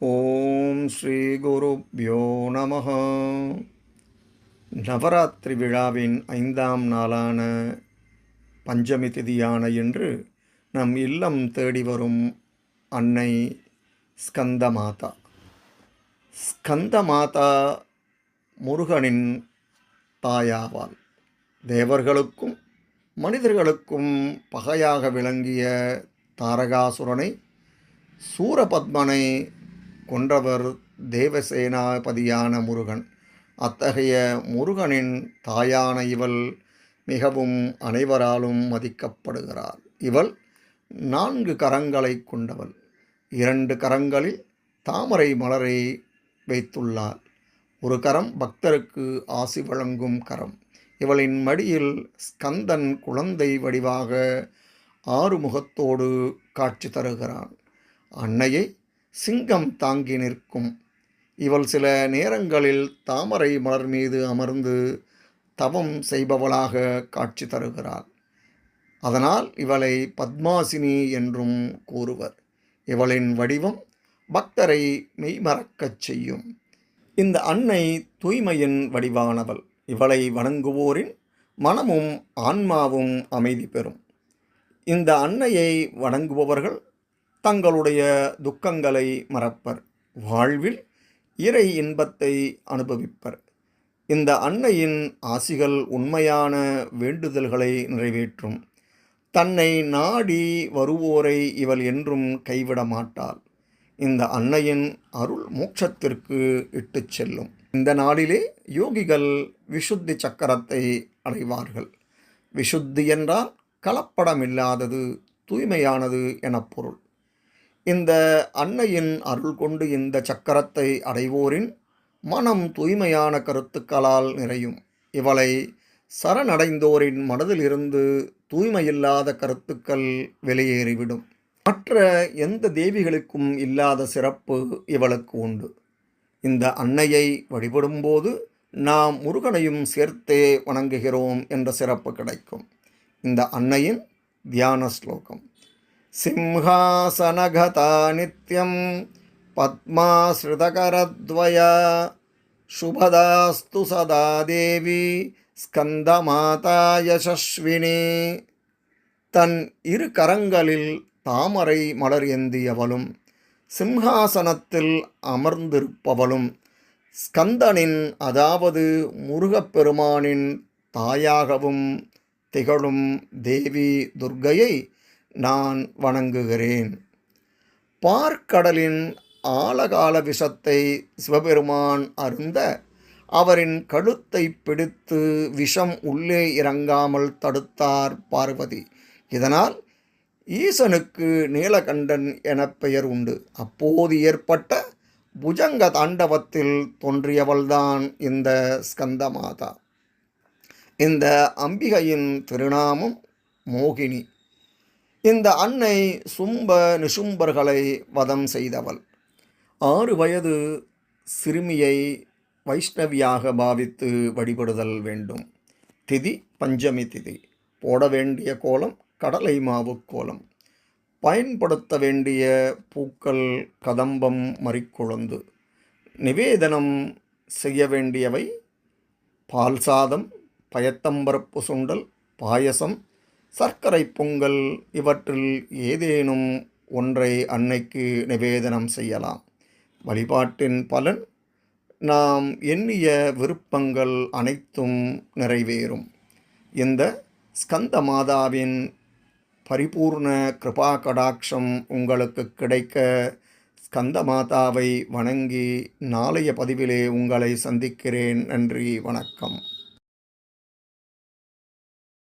ஓம் ஸ்ரீ குருப்யோ நமஹ. நவராத்திரி விழாவின் 5ஆம் நாளான பஞ்சமி திதியான இன்று நம் இல்லம் தேடி வரும் அன்னை ஸ்கந்தமாதா. ஸ்கந்தமாதா முருகனின் தாயாவாள். தேவர்களுக்கும் மனிதர்களுக்கும் பகையாக விளங்கிய தாரகாசுரனை, சூரபத்மனை கொன்றவர் தேவசேனாபதியான முருகன். அத்தகைய முருகனின் தாயான இவள் மிகவும் அனைவராலும் மதிக்கப்படுகிறாள். இவள் 4 கரங்களை கொண்டவள். 2 கரங்களில் தாமரை மலரை வைத்துள்ளாள். ஒரு கரம் பக்தருக்கு ஆசி வழங்கும் கரம். இவளின் மடியில் ஸ்கந்தன் குழந்தை வடிவாக 6 முகத்தோடு காட்சி தருகிறான். அன்னையை சிங்கம் தாங்கி நிற்கும். இவள் சில நேரங்களில் தாமரை மலர் மீது அமர்ந்து தவம் செய்பவளாக காட்சி தருகிறாள். அதனால் இவளை பத்மாசினி என்றும் கூறுவர். இவளின் வடிவம் பக்தரை மெய்மறக்கச் செய்யும். இந்த அன்னை தூய்மையின் வடிவானவள். இவளை வணங்குவோரின் மனமும் ஆன்மாவும் அமைதி பெறும். இந்த அன்னையை வணங்குபவர்கள் தங்களுடைய துக்கங்களை மறப்பர். வாழ்வில் இறை இன்பத்தை அனுபவிப்பர். இந்த அன்னையின் ஆசிகள் உண்மையான வேண்டுதல்களை நிறைவேற்றும். தன்னை நாடி வருவோரை இவள் என்றும் கைவிட மாட்டாள். இந்த அன்னையின் அருள் மோட்சத்திற்கு இட்டுச் செல்லும். இந்த நாளிலே யோகிகள் விசுத்தி சக்கரத்தை அடைவார்கள். விசுத்தி என்றால் கலப்படமில்லாதது, தூய்மையானது என பொருள். இந்த அன்னையின் அருள் கொண்டு இந்த சக்கரத்தை அடைவோரின் மனம் தூய்மையான கருத்துக்களால் நிறையும். இவளை சரணடைந்தோரின் மனதிலிருந்து தூய்மையில்லாத கருத்துக்கள் வெளியேறிவிடும். மற்ற எந்த தேவிகளுக்கும் இல்லாத சிறப்பு இவளுக்கு உண்டு. இந்த அன்னையை வழிபடும்போது நாம் முருகனையும் சேர்த்தே வணங்குகிறோம் என்ற சிறப்பு கிடைக்கும். இந்த அன்னையின் தியான ஸ்லோகம்: சிம்ஹாசனகதா நித்யம் பத்மாஸ்ருதகரத்வயா சுபதாஸ்து சதா தேவி ஸ்கந்தமாதா யசஸ்வினி. தன் 2 கரங்களில் தாமரை மலர் ஏந்தியவளும் சிம்ஹாசனத்தில் அமர்ந்திருப்பவளும் ஸ்கந்தனின், அதாவது முருகப்பெருமானின் தாயாகவும் திகழும் தேவி துர்க்கையை நான் வணங்குகிறேன். பார்க்கடலின் ஆழகால விஷத்தை சிவபெருமான் அருந்த அவரின் கழுத்தை பிடித்து விஷம் உள்ளே இறங்காமல் தடுத்தார் பார்வதி. இதனால் ஈசனுக்கு நீலகண்டன் என பெயர் உண்டு. அப்போது ஏற்பட்ட புஜங்க தாண்டவத்தில் தோன்றியவள்தான் இந்த ஸ்கந்தமாதா. இந்த அம்பிகையின் திருநாமம் மோகினி. இந்த அன்னை சும்ப நிசும்பர்களை வதம் செய்தவள். 6 வயது சிறுமியை வைஷ்ணவியாக பாவித்து வழிபடுதல் வேண்டும். திதி பஞ்சமி திதி. போட வேண்டிய கோலம் கடலை மாவு கோலம். பயன்படுத்த வேண்டிய பூக்கள் கதம்பம், மறிக்குழுந்து. நிவேதனம் செய்ய வேண்டியவை பால் சாதம், பயத்தம்பருப்பு சுண்டல், பாயசம், சர்க்கரை பொங்கல். இவற்றில் ஏதேனும் ஒன்றை அன்னைக்கு நிவேதனம் செய்யலாம். வழிபாட்டின் பலன் நாம் எண்ணிய விருப்பங்கள் அனைத்தும் நிறைவேறும். இந்த ஸ்கந்த மாதாவின் பரிபூர்ண கிருபா கடாட்சம் உங்களுக்கு கிடைக்க ஸ்கந்த மாதாவை வணங்கி நாளைய பதிவிலே உங்களை சந்திக்கிறேன். நன்றி, வணக்கம்.